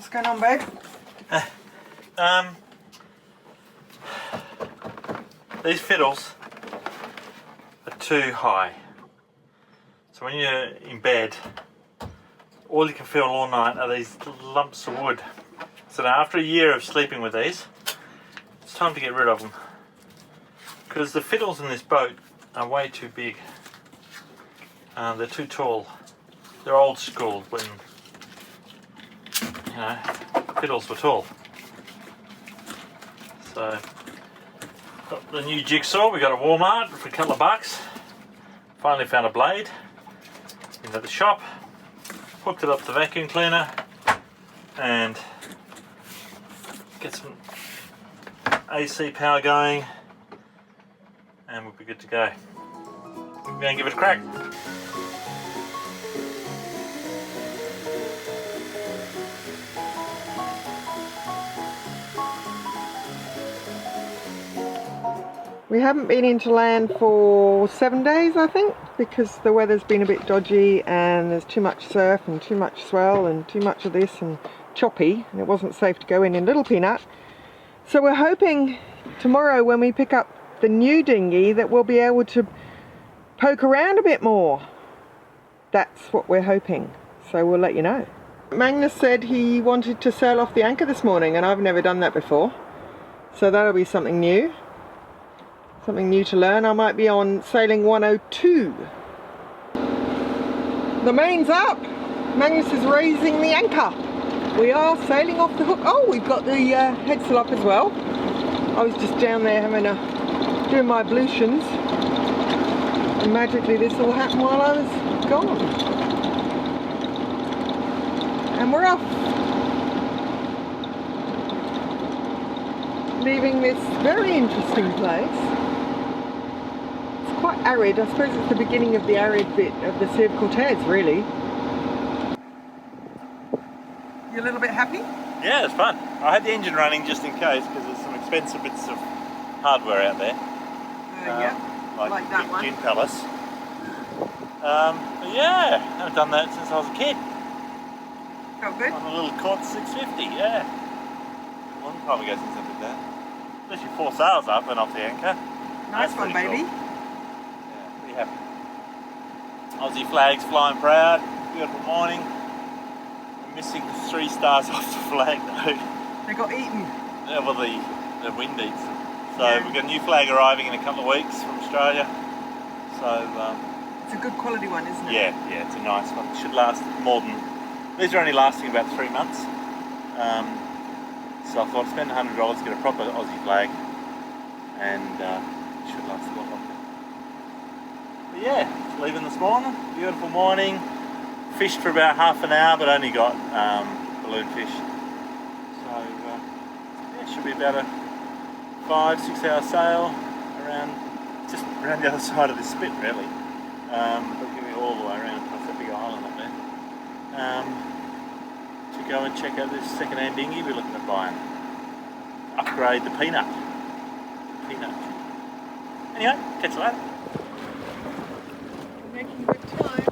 What's going on, babe? These fiddles are too high. So when you're in bed, all you can feel all night are these lumps of wood. So now after a year of sleeping with these, it's time to get rid of them. Because the fiddles in this boat are way too big. They're too tall. They're old school when, you know, fiddles were tall. So, got the new jigsaw we got at Walmart for a couple of bucks. Finally found a blade into the shop, hooked it up to the vacuum cleaner, and get some AC power going, and we'll be good to go. We're going to give it a crack. We haven't been into land for 7 days, I think, because the weather's been a bit dodgy and there's too much surf and too much swell and too much of this and choppy, and it wasn't safe to go in Little Peanut. So we're hoping tomorrow when we pick up the new dinghy that we'll be able to poke around a bit more. That's what we're hoping, so we'll let you know. Magnus said he wanted to sail off the anchor this morning, and I've never done that before, so that'll be something new. Something new to learn. I might be on sailing 102. The main's up. Magnus is raising the anchor. We are sailing off the hook. Oh, we've got the headsail up as well. I was just down there doing my ablutions, and magically this all happened while I was gone. And we're off. Leaving this very interesting place. Quite arid. I suppose it's the beginning of the arid bit of the Sea of Cortez, really. You a little bit happy? Yeah, it's fun. I had the engine running just in case because there's some expensive bits of hardware out there. Yeah, like that one. Gin Palace. But yeah, I haven't done that since I was a kid. Felt good? On a little Cort 650, yeah. A long time ago since I did that. Especially 4 sails up and off the anchor. Nice one, baby. Cool. Happy. Aussie flags flying proud, beautiful morning. I'm missing 3 stars off the flag though. They got eaten. Yeah, well the wind eats them. So yeah. We've got a new flag arriving in a couple of weeks from Australia. So it's a good quality one, isn't it? Yeah, it's a nice one. It should last more than, these are only lasting about 3 months. So I thought I'd spend $100 to get a proper Aussie flag, and it should last a lot longer. But yeah, leaving this morning, beautiful morning, fished for about half an hour but only got balloon fish. So yeah, it should be about a 5-6 hour sail just around the other side of this spit really. They'll give me all the way around across that big island up there. To go and check out this second-hand dinghy we're looking at buying. Upgrade the Peanut. Anyway, catch you later. Making good time.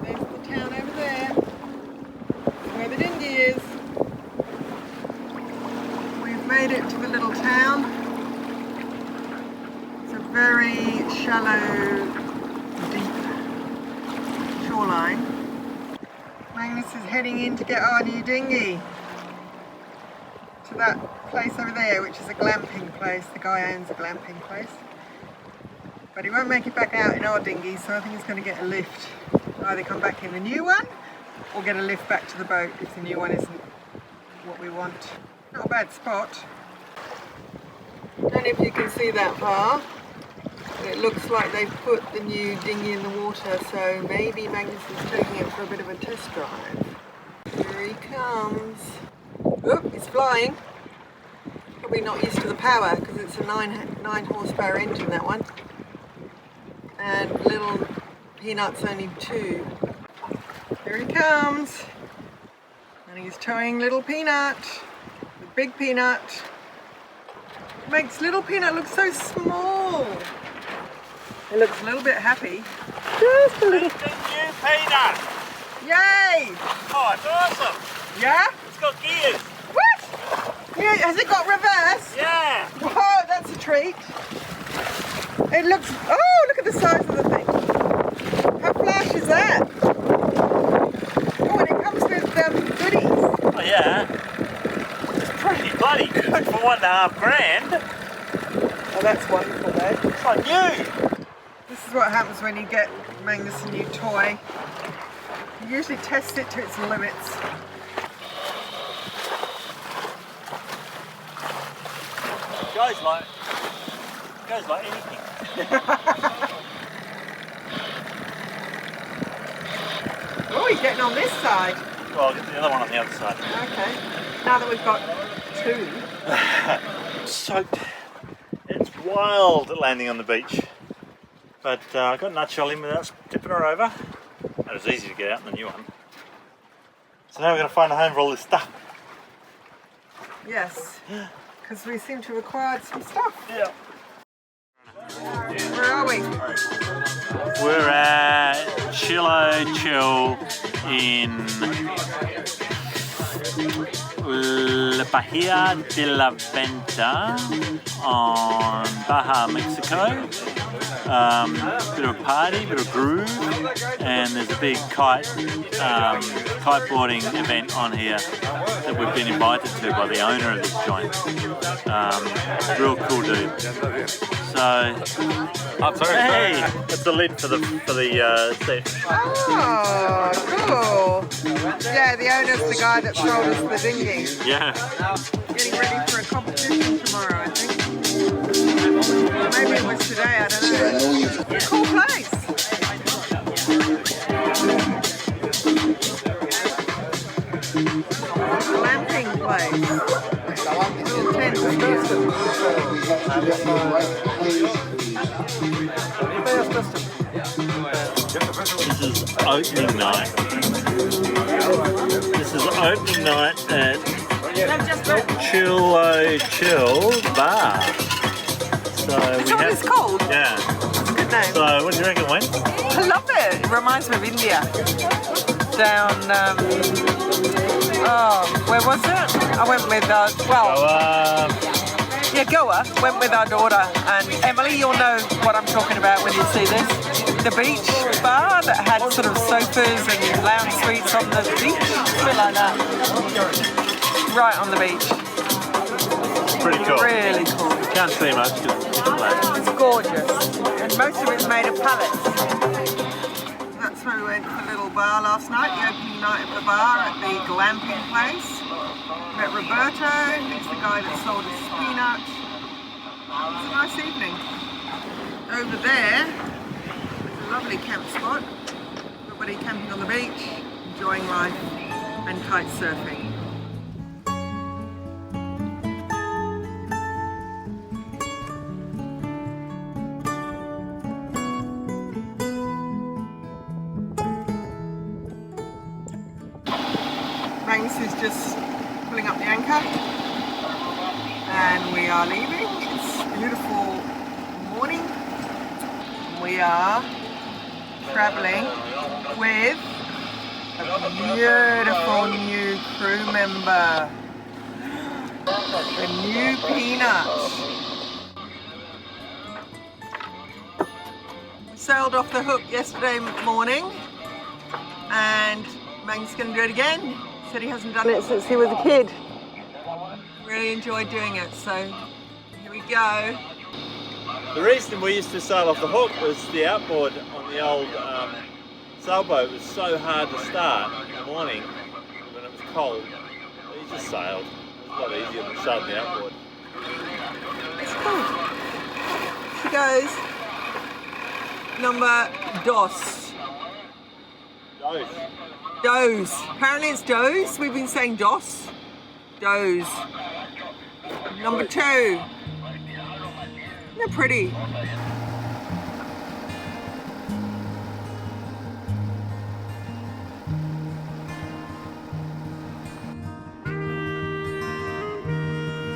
There's the town over there, where the dinghy is. We've made it to the little town. It's a very shallow, deep shoreline. Magnus is heading in to get our new dinghy to that place over there, which is a glamping place. The guy owns a glamping place. But he won't make it back out in our dinghy, so I think he's going to get a lift. Either come back in the new one, or get a lift back to the boat if the new one isn't what we want. Not a bad spot. I don't know if you can see that far. It looks like they've put the new dinghy in the water, so maybe Magnus is taking it for a bit of a test drive. Here he comes. Oop, he's flying. Probably not used to the power because it's a 9 horsepower engine, that one. And Little Peanut's only 2. Here he comes. And he's towing Little Peanut. The big Peanut. It makes Little Peanut look so small. He looks a little bit happy. Just a little. It's a new Peanut! Yay! Oh, it's awesome! Yeah? It's got gears. What? Yeah, has it got reverse? Yeah. Whoa, that's a treat. It looks, oh, look at the size of the thing. How flash is that? Oh, and it comes with goodies. Oh yeah. It's pretty bloody good for $1.5 grand. Oh, that's wonderful though. It's like new. This is what happens when you get Magnus a new toy. You usually test it to its limits. Goes like anything. Oh, you're getting on this side. Well, I'll get the other one on the other side. Okay. Now that we've got two. Soaked. It's wild landing on the beach. But I got nutshell in without tipping her over. It was easy to get out in the new one. So now we're going to find a home for all this stuff. Yes. Because we seem to have acquired some stuff. Yeah. Where are we? We're at Chilo Chill in Bahia de la Venta on Baja, Mexico. Bit of a party, bit of groove, and there's a big kiteboarding event on here that we've been invited to by the owner of this joint. Real cool dude. So, hey, that's the lid for the set. Oh, cool. Yeah, the owner's the guy that sold us the dinghy. Yeah. Getting ready for a competition tomorrow, I think. Maybe it was today, I don't know. Cool place. Glamping place. Little tent. This is opening night. This is opening night at Chill Bar. So Is that what it's called? Yeah. That's a good name. So what do you reckon, Wen? I love it. It reminds me of India. Down, where was it? I went with, yeah, Goa. Went with our daughter, and Emily, you'll know what I'm talking about when you see this. The beach bar that had sort of sofas and lounge suites on the beach. A bit like that. Right on the beach. Pretty cool. Really cool. Can't see much because it's black. It's gorgeous. And most of it's made of pallets. That's where we went for a little bar last night, the opening night of the bar at the glamping place. Met Roberto, he's the guy that sold us peanut. It was a nice evening. Over there, there's a lovely camp spot. Everybody camping on the beach, enjoying life and kite surfing. Magnus is just pulling up the anchor and we are leaving. It's a beautiful morning. We are travelling with a beautiful new crew member, the new Peanut. We sailed off the hook yesterday morning and Magnus is going to do it again. Said he hasn't done it since he was a kid. Really enjoyed doing it, so here we go. The reason we used to sail off the hook was the outboard on the old sailboat was so hard to start in the morning when it was cold. You just sailed. It was a lot easier than starting the outboard. It's cool. She goes. Number dos. Doze. Apparently it's doze. We've been saying dos. Doze. Number 2. They're pretty.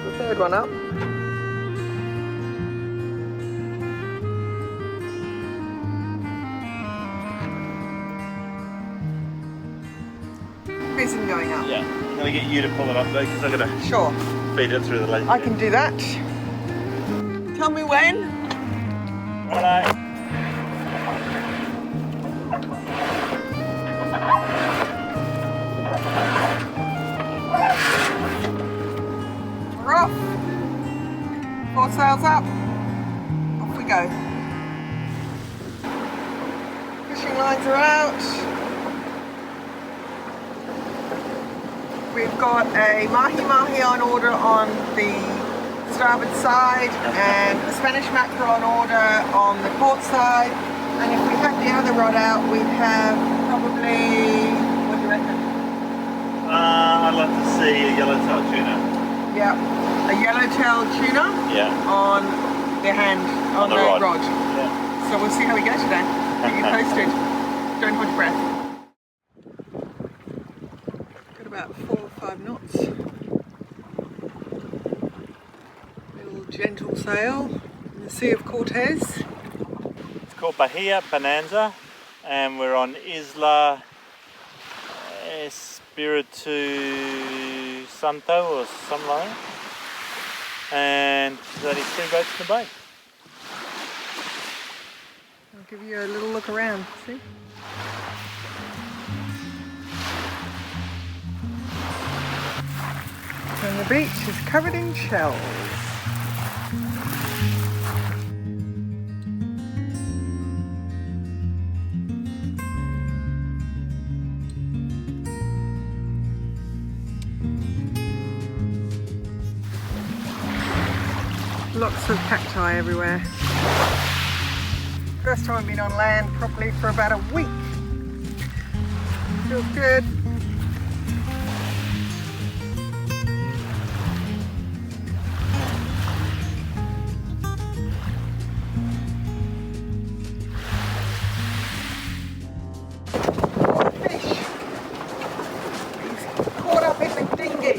The third one up. Isn't going up. Yeah. I'm going to get you to pull it up though, because I'm going to Sure. feed it through the lazy. I can do that. Tell me when. Righto. We're off. 4 sails up. Off we go. Fishing lines are out. We've got a mahi-mahi on order on the starboard side and a Spanish mackerel on order on the port side. And if we had the other rod out, we'd have probably, what do you reckon? I'd like to see a yellowtail tuna. Yeah, a yellowtail tuna on the hand, on the rod. Yeah. So we'll see how we go today. Keep you posted. Don't hold your breath. Got about 4 or 5 knots. Little gentle sail in the Sea of Cortez. It's called Bahia Bonanza, and we're on Isla Espiritu Santo or something like that. And there's only 3 boats in the bay. I'll give you a little look around, see? And the beach is covered in shells. Lots of cacti everywhere. First time I've been on land properly for about a week. Feels good. Fish. He's caught up in the dinghy.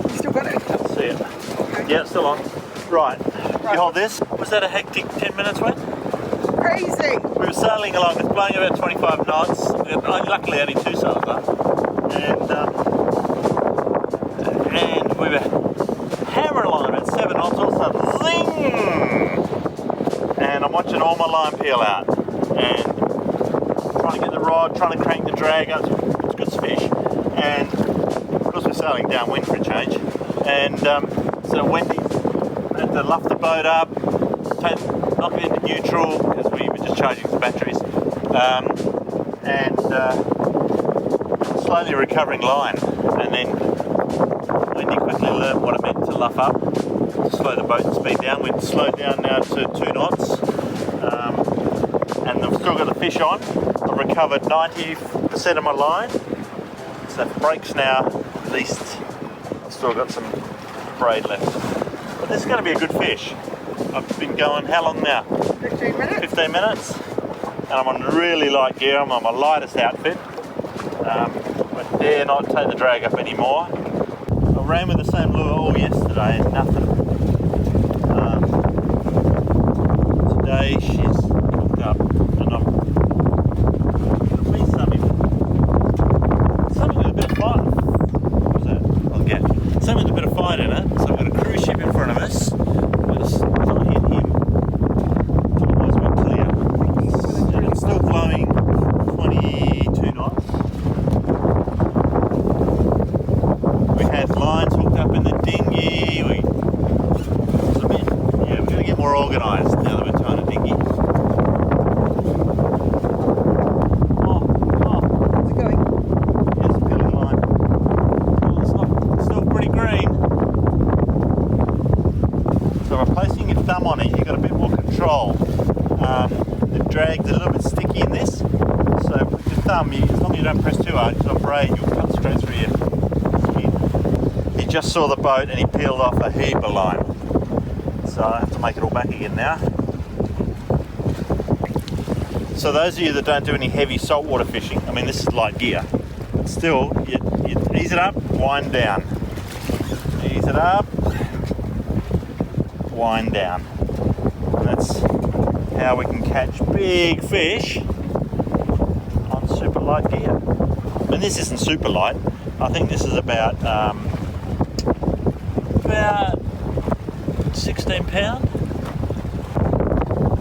You still got it? See it. Okay. Yeah, still on. Right. You hold this. Was that a hectic 10 minutes, Wayne? Crazy! We were sailing along, it's blowing about 25 knots. Luckily only 2 sails up. And we were hammering along about 7 knots, all of a sudden, zing! And I'm watching all my line peel out. And trying to get the rod, trying to crank the drag up. It's good fish. And of course we're sailing downwind for a change. And so Wendy had to luff the boat up, knock it into neutral because we were just charging some batteries, and slowly recovering line. And then Wendy quickly learned what it meant to luff up, to slow the boat speed down. We've slowed down now to 2 knots, and I've still got the fish on. I've recovered 90% of my line, so if it breaks now, at least I've still got some braid left. But this is going to be a good fish. I've been going, how long now? 15 minutes. 15 minutes. And I'm on really light gear. I'm on my lightest outfit. I dare not take the drag up anymore. I ran with the same lure all yesterday and nothing. Today she's hooked up and I'm going to be something with a bit of fight. What was that? Oh, the gap. Something with a bit of fight in it. So I've got a cruise ship in front of us. Can't hit him. Otherwise we're clear. And it's still blowing 22 knots. We had lines hooked up in the dinghy. We're going to get more organised now that we're towing a dinghy. How's it going? Yeah, it's a peeling line. It's still pretty green. So replacing your thumb on it, you've got a bit more control. The drag's a little bit sticky in this, so with your thumb, as long as you don't press too hard, because on braid you'll cut straight through your skin. He just saw the boat and he peeled off a heap of line. So I have to make it all back again now. So those of you that don't do any heavy saltwater fishing, I mean this is light gear, but still, you ease it up, wind down. Ease it up, wind down. And that's how we can catch big fish on super light gear. I mean this isn't super light, I think this is about 16 pound.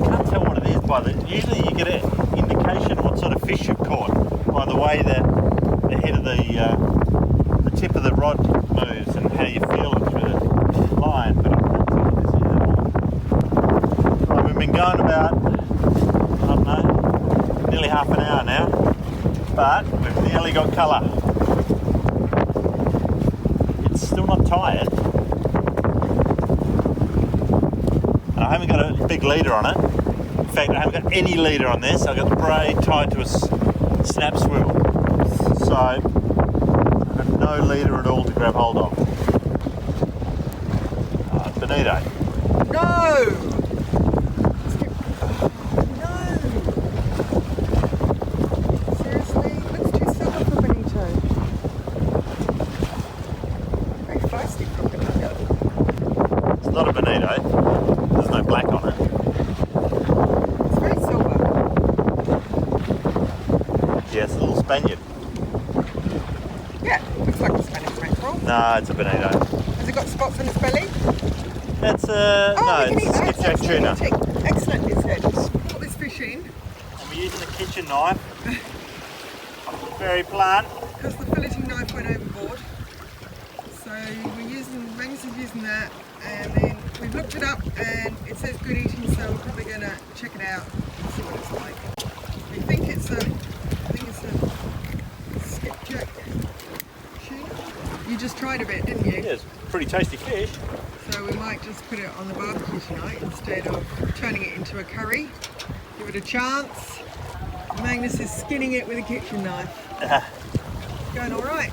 Can't tell what it is by the. Usually you get an indication of what sort of fish you've caught by the way the head of the tip of the rod moves and how you feel it through the line. But I can't tell what this is at all. Right, we've been going about, I don't know, nearly half an hour now, but we've nearly got colour. It's still not tired. I haven't got a big leader on it. In fact, I haven't got any leader on this. I've got the braid tied to a snap swivel. So, I've got no leader at all to grab hold of. Bonito. No! No! Seriously? Looks too silver for Bonito. Very feisty for Bonito. It's not a Bonito. There's no black on it. It's very silver. Yeah, it's a little Spaniard. Yeah, looks like a Spanish mackerel. No, it's a Bonito. Has it got spots on its belly? It's no, it's skipjack tuna. Excellent, it's good. Put this fish in. I'm using a kitchen knife. Very blunt. Because the filleting knife went overboard. So Magnus is using that, and then we've looked it up and it says good eating, so we're probably going to check it out and see what it's like. We think it's a skipjack tuna. You just tried a bit, didn't you? Yeah, it's pretty tasty fish. So we might just put it on the barbecue tonight instead of turning it into a curry. Give it a chance. Magnus is skinning it with a kitchen knife. Going all right.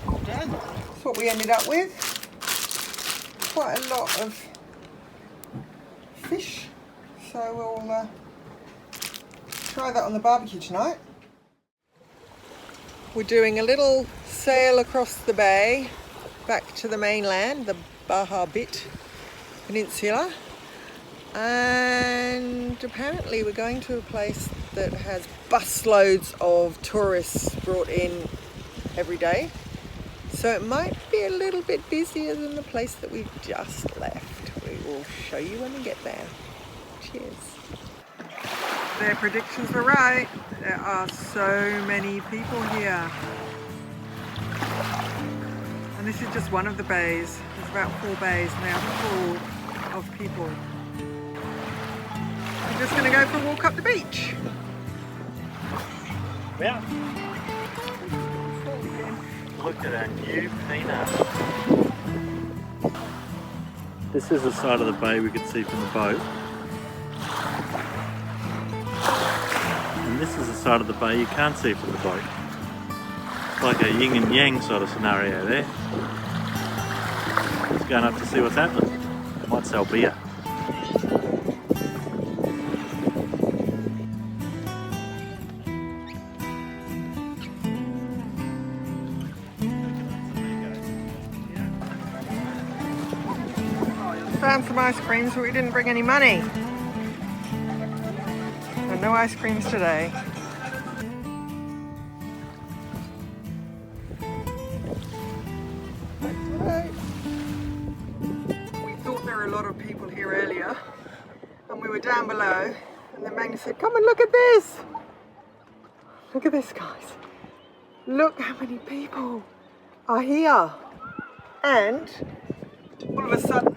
All done. That's what we ended up with. Quite a lot of fish. So we'll try that on the barbecue tonight. We're doing a little sail across the bay back to the mainland, the Bahia Peninsula, and apparently we're going to a place that has busloads of tourists brought in every day, so it might be a little bit busier than the place that we've just left. We will show you when we get there. Cheers. Their predictions were right. There are so many people here. And this is just one of the bays. There's about 4 bays and they are full of people. I'm just going to go for a walk up the beach. Yeah. Look at our new peanut. This is the side of the bay we could see from the boat. And this is the side of the bay you can't see from the boat. Like a yin and yang sort of scenario there. Just going up to see what's happening. Might sell beer. Found some ice creams, but we didn't bring any money. And no ice creams today. We thought there were a lot of people here earlier, and we were down below, and then Magnus said, "Come and look at this! Look at this, guys. Look how many people are here." And all of a sudden,